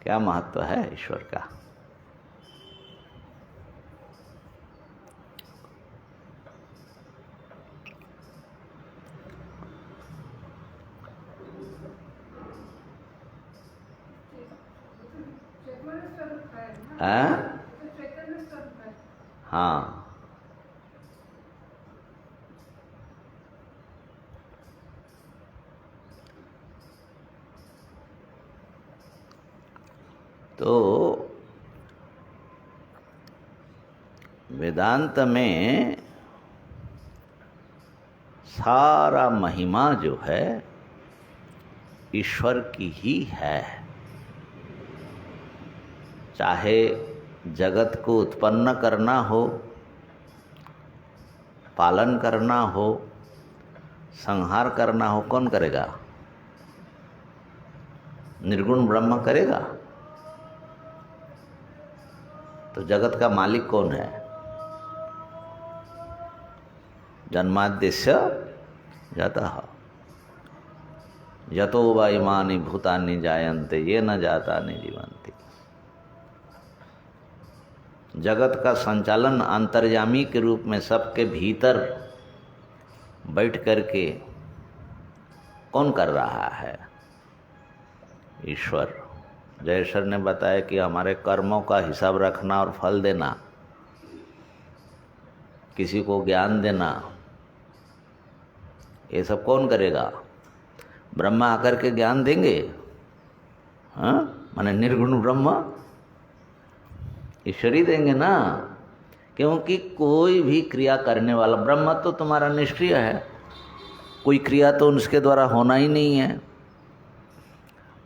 क्या महत्व है ईश्वर का? हाँ, तो वेदांत में सारा महिमा जो है ईश्वर की ही है। चाहे जगत को उत्पन्न करना हो, पालन करना हो, संहार करना हो, कौन करेगा? निर्गुण ब्रह्म करेगा। तो जगत का मालिक कौन है? जन्माद्यस्य जातः यतो वा इमानि भूतानि जायन्ते येन जातानि जीवन्ति। जगत का संचालन अंतर्यामी के रूप में सबके भीतर बैठ करके कौन कर रहा है? ईश्वर। जयेश्वर ने बताया कि हमारे कर्मों का हिसाब रखना और फल देना, किसी को ज्ञान देना, ये सब कौन करेगा? ब्रह्मा आकर के ज्ञान देंगे? हाँ, माने निर्गुण ब्रह्म ईश्वर ही देंगे ना। क्योंकि कोई भी क्रिया करने वाला, ब्रह्म तो तुम्हारा निष्क्रिय है, कोई क्रिया तो उसके द्वारा होना ही नहीं है।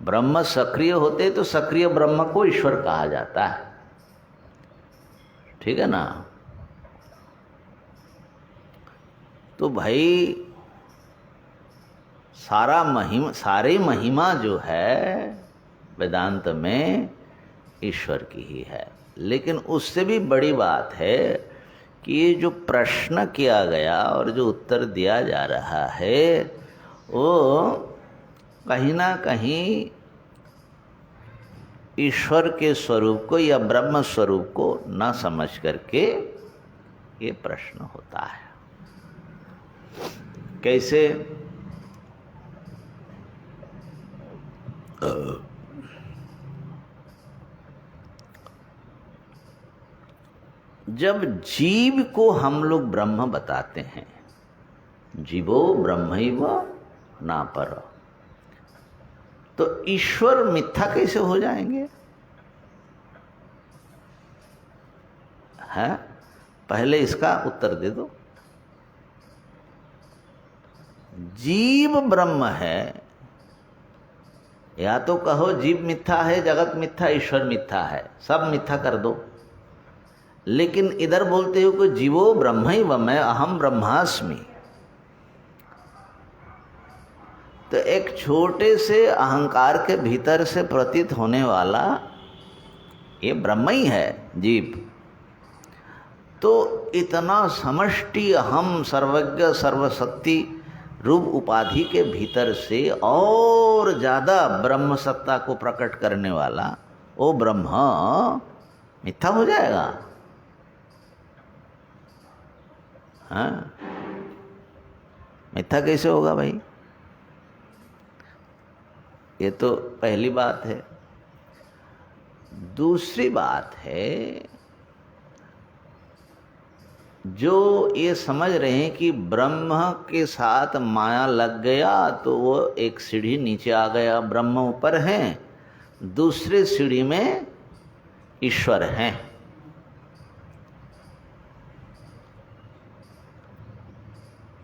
ब्रह्म सक्रिय होते तो सक्रिय ब्रह्म को ईश्वर कहा जाता है, ठीक है ना। तो भाई सारी महिमा जो है वेदांत में ईश्वर की ही है। लेकिन उससे भी बड़ी बात है कि ये जो प्रश्न किया गया और जो उत्तर दिया जा रहा है वो कहीं ना कहीं ईश्वर के स्वरूप को या ब्रह्म स्वरूप को न समझ करके ये प्रश्न होता है। कैसे? जब जीव को हम लोग ब्रह्म बताते हैं, जीवो ब्रह्मैव नापर, तो ईश्वर मिथ्या कैसे हो जाएंगे? है? पहले इसका उत्तर दे दो। जीव ब्रह्म है, या तो कहो जीव मिथ्या है, जगत मिथ्या, ईश्वर मिथ्या है, सब मिथ्या कर दो। लेकिन इधर बोलते हो कि जीवो ब्रह्मैव, मैं अहम ब्रह्मास्मि। तो एक छोटे से अहंकार के भीतर से प्रतीत होने वाला ये ब्रह्म ही है, जीव। तो इतना समष्टि हम सर्वज्ञ सर्वशक्ति रूप उपाधि के भीतर से और ज़्यादा ब्रह्म सत्ता को प्रकट करने वाला वो ब्रह्म मिथ्या हो जाएगा। हाँ, मिथ्या कैसे होगा भाई? ये तो पहली बात है। दूसरी बात है, जो ये समझ रहे हैं कि ब्रह्म के साथ माया लग गया तो वो एक सीढ़ी नीचे आ गया, ब्रह्म ऊपर है, दूसरे सीढ़ी में ईश्वर हैं।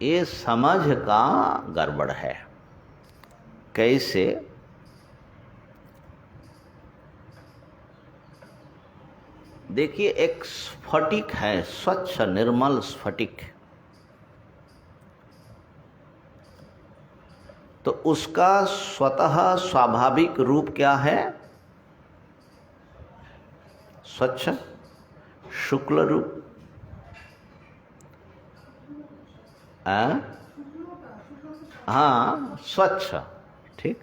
ये समझ का गड़बड़ है। कैसे? देखिए, एक स्फटिक है, स्वच्छ निर्मल स्फटिक, तो उसका स्वतः स्वाभाविक रूप क्या है? स्वच्छ शुक्ल रूप। हाँ, स्वच्छ, ठीक।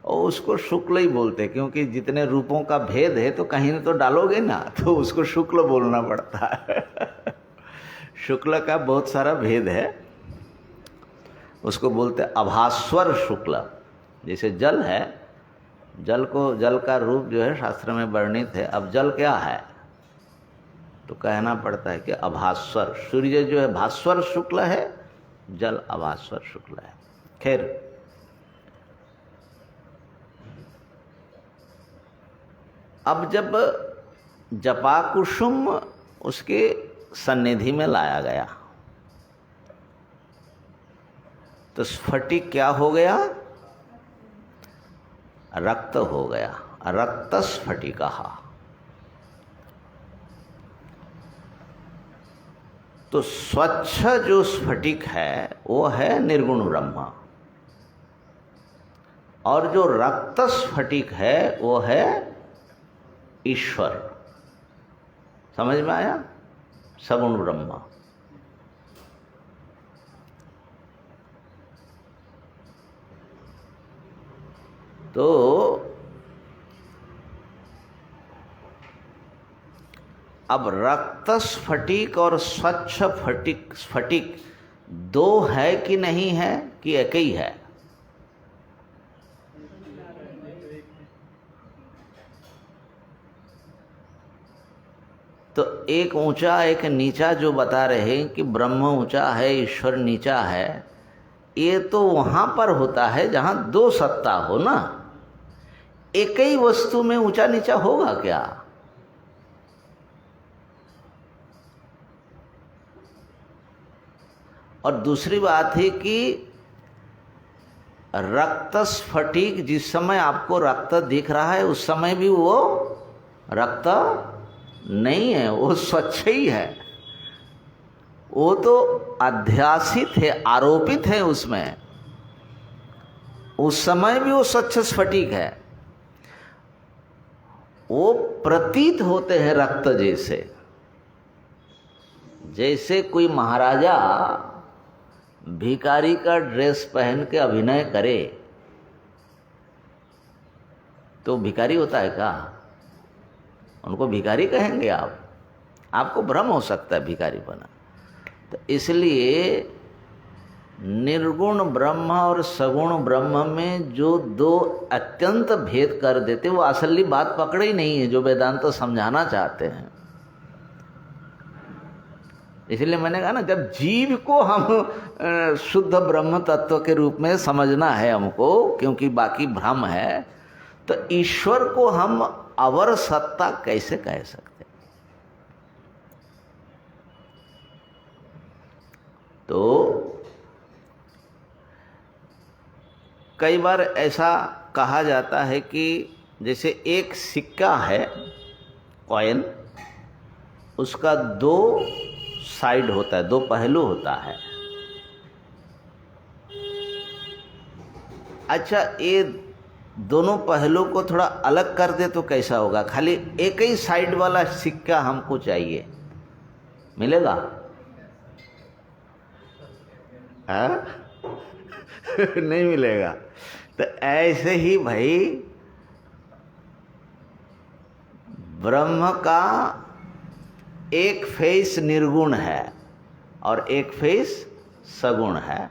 और उसको शुक्ल ही बोलते, क्योंकि जितने रूपों का भेद है तो कहीं तो डालोगे ना, तो उसको शुक्ल बोलना पड़ता है। शुक्ल का बहुत सारा भेद है, उसको बोलते अभास्वर शुक्ल। जैसे जल है, जल का रूप जो है शास्त्र में वर्णित है। अब जल क्या है तो कहना पड़ता है कि अभास्वर। सूर्य जो है भास्वर शुक्ल है, जल अभास्वर शुक्ल है। खैर, अब जब जपाकुसुम उसके सन्निधि में लाया गया तो स्फटिक क्या हो गया? रक्त हो गया, रक्त स्फटिकः। तो स्वच्छ जो स्फटिक है वो है निर्गुण ब्रह्म, और जो रक्त स्फटिक है वो है ईश्वर। समझ में आया? सगुण ब्रह्म। तो अब रक्त स्फटिक और स्वच्छ स्फटिक दो है कि नहीं है, कि एक ही है? तो एक ऊंचा एक नीचा जो बता रहे हैं कि ब्रह्म ऊंचा है ईश्वर नीचा है, ये तो वहां पर होता है जहां दो सत्ता हो ना। एक ही वस्तु में ऊंचा नीचा होगा क्या? और दूसरी बात है कि रक्त स्फटिक, जिस समय आपको रक्त दिख रहा है उस समय भी वो रक्त नहीं है, वो स्वच्छ ही है। वो तो अध्यासित है, आरोपित है उसमें। उस समय भी वो स्वच्छ स्फटिक है। वो प्रतीत होते हैं रक्त जैसे। जैसे कोई महाराजा भिखारी का ड्रेस पहन के अभिनय करे तो भिखारी होता है क्या? उनको भिखारी कहेंगे आप? आपको भ्रम हो सकता है भिखारी बना। तो इसलिए निर्गुण ब्रह्म और सगुण ब्रह्म में जो दो अत्यंत भेद कर देते, वो असली बात पकड़े ही नहीं है जो वेदांत समझाना चाहते हैं। इसलिए मैंने कहा ना, जब जीव को हम शुद्ध ब्रह्म तत्व के रूप में समझना है हमको, क्योंकि बाकी भ्रम है, तो ईश्वर को हम अवर सत्ता कैसे कह सकते? तो कई बार ऐसा कहा जाता है कि जैसे एक सिक्का है, कॉइन, उसका दो साइड होता है, दो पहलू होता है। अच्छा ये दोनों पहलू को थोड़ा अलग कर दे तो कैसा होगा? खाली एक ही साइड वाला सिक्का हमको चाहिए, मिलेगा? हाँ? नहीं मिलेगा। तो ऐसे ही भाई ब्रह्म का एक फेस निर्गुण है और एक फेस सगुण है,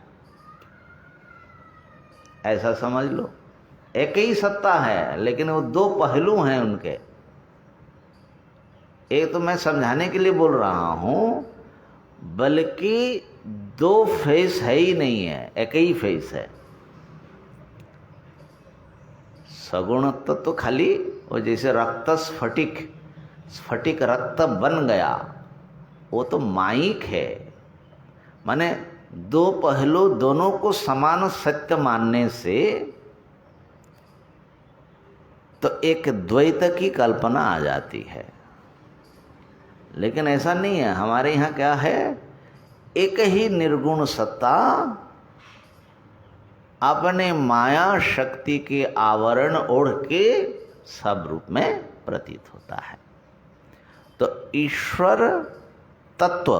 ऐसा समझ लो। एक ही सत्ता है लेकिन वो दो पहलू हैं उनके। एक तो मैं समझाने के लिए बोल रहा हूं, बल्कि दो फेस है ही नहीं है, एक ही फेस है। सगुण तत्व तो खाली वो जैसे रक्त स्फटिक रक्त बन गया, वो तो माइक है। माने दो पहलू दोनों को समान सत्य मानने से तो एक द्वैत की कल्पना आ जाती है। लेकिन ऐसा नहीं है, हमारे यहाँ क्या है, एक ही निर्गुण सत्ता अपने माया शक्ति के आवरण ओढ़ के सब रूप में प्रतीत होता है। तो ईश्वर तत्व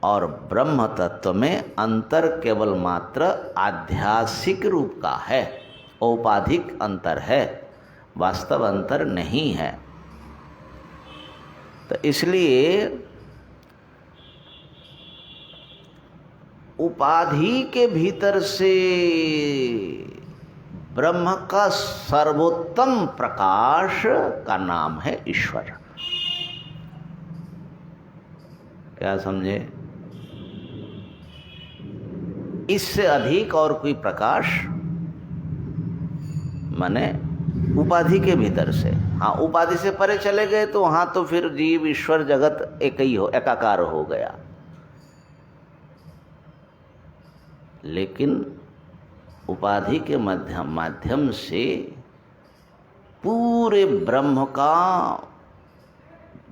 और ब्रह्म तत्व में अंतर केवल मात्र आध्यासिक रूप का है, औपाधिक अंतर है, वास्तव अंतर नहीं है। तो इसलिए उपाधि के भीतर से ब्रह्म का सर्वोत्तम प्रकाश का नाम है ईश्वर। क्या समझे? इससे अधिक और कोई प्रकाश माने उपाधि के भीतर से। हाँ, उपाधि से परे चले गए तो वहां तो फिर जीव ईश्वर जगत एक ही हो, एकाकार हो गया। लेकिन उपाधि के माध्यम से पूरे ब्रह्म का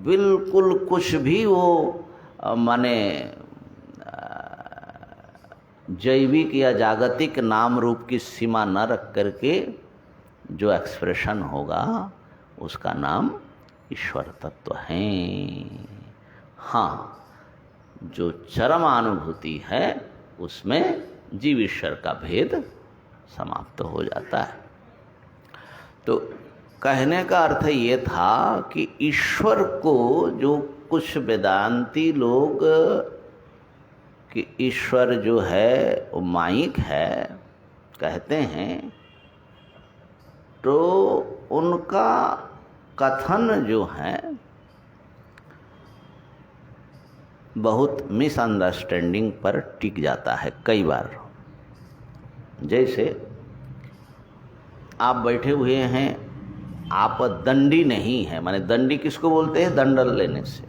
बिल्कुल कुछ भी वो माने जैविक या जागतिक नाम रूप की सीमा न रख करके जो एक्सप्रेशन होगा उसका नाम ईश्वर तत्व है। हाँ, जो चरम अनुभूति है उसमें जीव ईश्वर का भेद समाप्त हो जाता है। तो कहने का अर्थ ये था कि ईश्वर को जो कुछ वेदांती लोग कि ईश्वर जो है वो माइक है कहते हैं, तो उनका कथन जो है बहुत मिसअंडरस्टैंडिंग पर टिक जाता है कई बार। जैसे आप बैठे हुए हैं, आप दंडी नहीं है, माने दंडी किसको बोलते हैं? दंडल लेने से।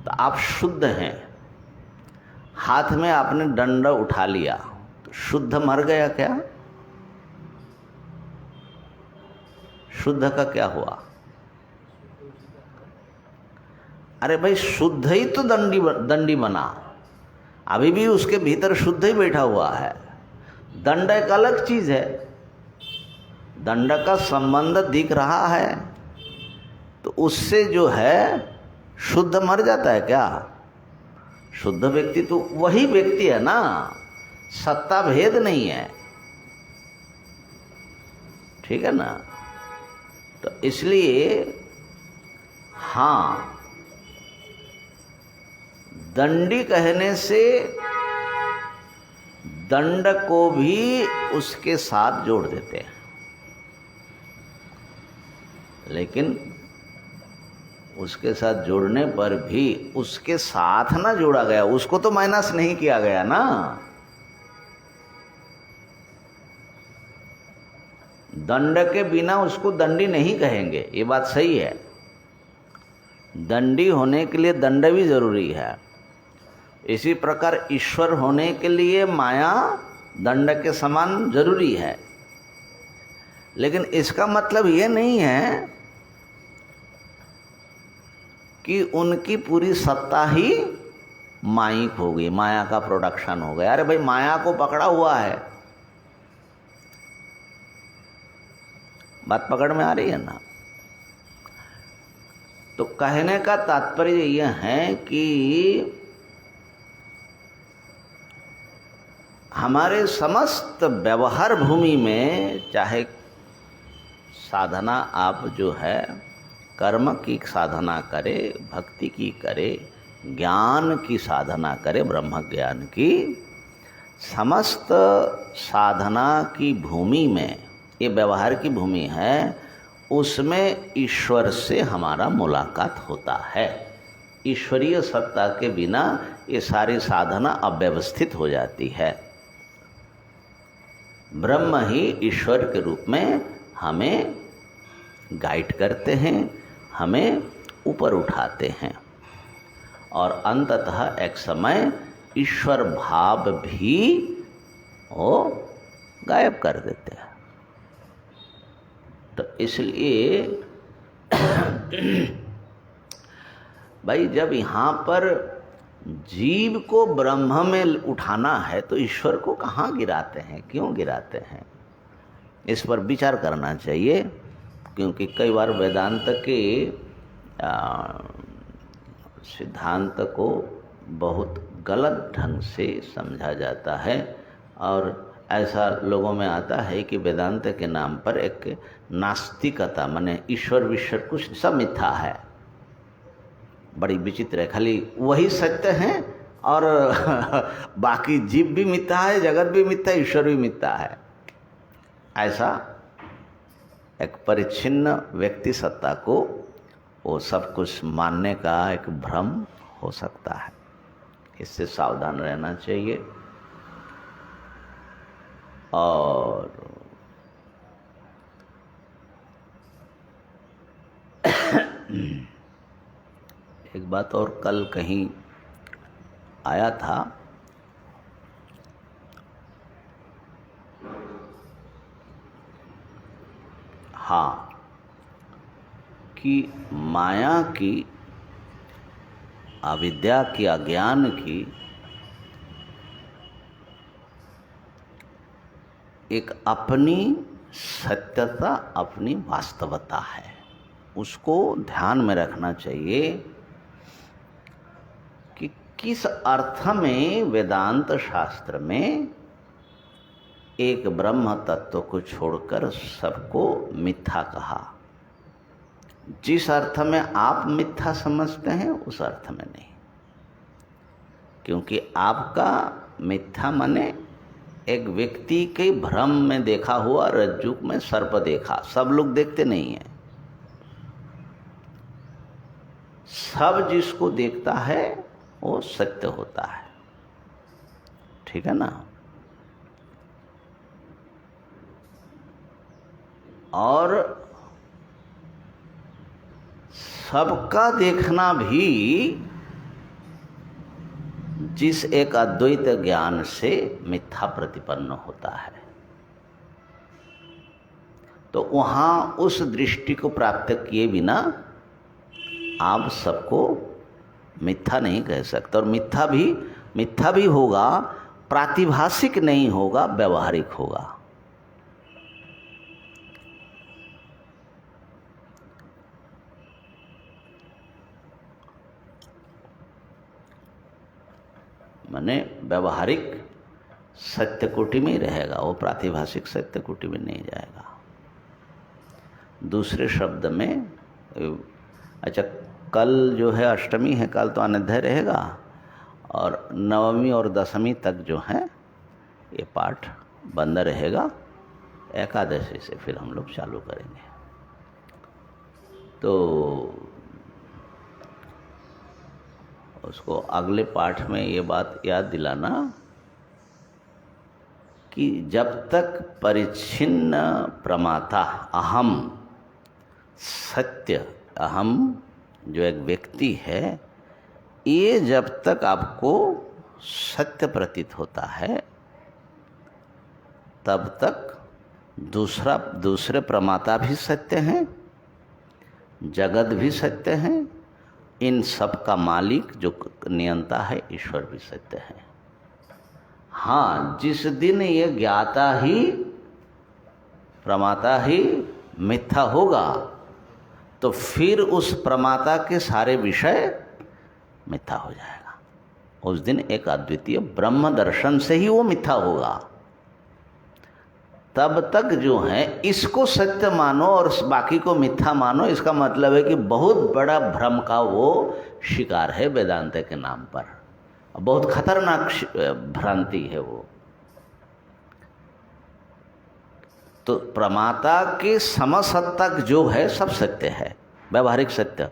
तो आप शुद्ध हैं, हाथ में आपने डंडा उठा लिया तो शुद्ध मर गया क्या? शुद्ध का क्या हुआ? अरे भाई, शुद्ध ही तो दंडी बना, अभी भी उसके भीतर शुद्ध ही बैठा हुआ है। दंड एक अलग चीज है, दंड का संबंध दिख रहा है तो उससे जो है शुद्ध मर जाता है क्या? शुद्ध व्यक्ति तो वही व्यक्ति है ना, सत्ता भेद नहीं है, ठीक है ना? तो इसलिए हाँ, दंडी कहने से दंड को भी उसके साथ जोड़ देते हैं, लेकिन उसके साथ जोड़ने पर भी उसके साथ ना जोड़ा गया, उसको तो माइनस नहीं किया गया ना। दंड के बिना उसको दंडी नहीं कहेंगे, ये बात सही है। दंडी होने के लिए दंड भी जरूरी है। इसी प्रकार ईश्वर होने के लिए माया दंड के समान जरूरी है। लेकिन इसका मतलब ये नहीं है कि उनकी पूरी सत्ता ही माइक हो गई, माया का प्रोडक्शन हो गया। अरे भाई, माया को पकड़ा हुआ है, बात पकड़ में आ रही है ना? तो कहने का तात्पर्य यह है कि हमारे समस्त व्यवहार भूमि में, चाहे साधना आप जो है कर्म की साधना करे, भक्ति की करे, ज्ञान की साधना करे, ब्रह्म ज्ञान की, समस्त साधना की भूमि में, ये व्यवहार की भूमि है, उसमें ईश्वर से हमारा मुलाकात होता है। ईश्वरीय सत्ता के बिना ये सारी साधना अव्यवस्थित हो जाती है। ब्रह्म ही ईश्वर के रूप में हमें गाइड करते हैं, हमें ऊपर उठाते हैं और अंततः एक समय ईश्वर भाव भी वो गायब कर देते हैं। तो इसलिए भाई जब यहाँ पर जीव को ब्रह्म में उठाना है तो ईश्वर को कहाँ गिराते हैं, क्यों गिराते हैं? इस पर विचार करना चाहिए, क्योंकि कई बार वेदांत के सिद्धांत को बहुत गलत ढंग से समझा जाता है और ऐसा लोगों में आता है कि वेदांत के नाम पर एक नास्तिकता, माने ईश्वर विश्वर कुछ सब मिथ्या है। बड़ी विचित्र है, खाली वही सत्य है और बाकी जीव भी मिथ्या है, जगत भी मिथ्या है, ईश्वर भी मिथ्या है। ऐसा एक परिच्छिन्न व्यक्ति सत्ता को वो सब कुछ मानने का एक भ्रम हो सकता है। इससे सावधान रहना चाहिए। और एक बात और कल कहीं आया था, हाँ, कि माया की, अविद्या की, अज्ञान की एक अपनी सत्यता, अपनी वास्तवता है। उसको ध्यान में रखना चाहिए कि किस अर्थ में वेदांत शास्त्र में एक ब्रह्म तत्व को छोड़कर सबको मिथ्या कहा। जिस अर्थ में आप मिथ्या समझते हैं उस अर्थ में नहीं, क्योंकि आपका मिथ्या माने एक व्यक्ति के भ्रम में देखा हुआ रज्जु में सर्प देखा। सब लोग देखते नहीं हैं, सब जिसको देखता है वो सत्य होता है, ठीक है ना? और सबका देखना भी जिस एक अद्वैत ज्ञान से मिथ्या प्रतिपन्न होता है, तो वहाँ उस दृष्टि को प्राप्त किए बिना आप सबको मिथ्या नहीं कह सकते। और मिथ्या भी होगा, प्रातिभाषिक नहीं होगा, व्यवहारिक होगा। माने व्यवहारिक सत्य कोटि में ही रहेगा, वो प्रातिभाषिक सत्य कोटि में नहीं जाएगा। दूसरे शब्द में, अच्छा कल जो है अष्टमी है, कल तो अनध्याय रहेगा और नवमी और दशमी तक जो है ये पाठ बंद रहेगा। एकादशी से फिर हम लोग चालू करेंगे। तो उसको अगले पाठ में ये बात याद दिलाना कि जब तक परिच्छिन्न प्रमाता अहम, सत्य अहम जो एक व्यक्ति है, ये जब तक आपको सत्य प्रतीत होता है तब तक दूसरे प्रमाता भी सत्य हैं, जगत भी सत्य हैं, इन सब का मालिक जो नियंता है ईश्वर भी सत्य है। हाँ, जिस दिन ये ज्ञाता ही प्रमाता ही मिथ्या होगा तो फिर उस प्रमाता के सारे विषय मिथ्या हो जाएगा। उस दिन एक अद्वितीय ब्रह्म दर्शन से ही वो मिथ्या होगा। तब तक जो है इसको सत्य मानो और बाकी को मिथ्या मानो, इसका मतलब है कि बहुत बड़ा भ्रम का वो शिकार है वेदांत के नाम पर। बहुत खतरनाक भ्रांति है वो। तो प्रमाता के समसत्तक जो है सब सत्य है, व्यवहारिक सत्य।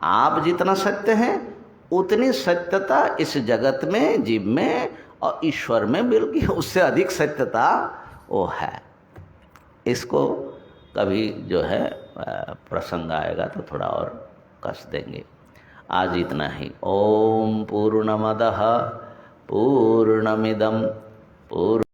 आप जितना सत्य हैं उतनी सत्यता इस जगत में, जीव में और ईश्वर में बल्कि उससे अधिक सत्यता वो है। इसको कभी जो है प्रसंग आएगा तो थोड़ा और कस देंगे। आज इतना ही। ओम पूर्णमदः पूर्णमिदं पूर्ण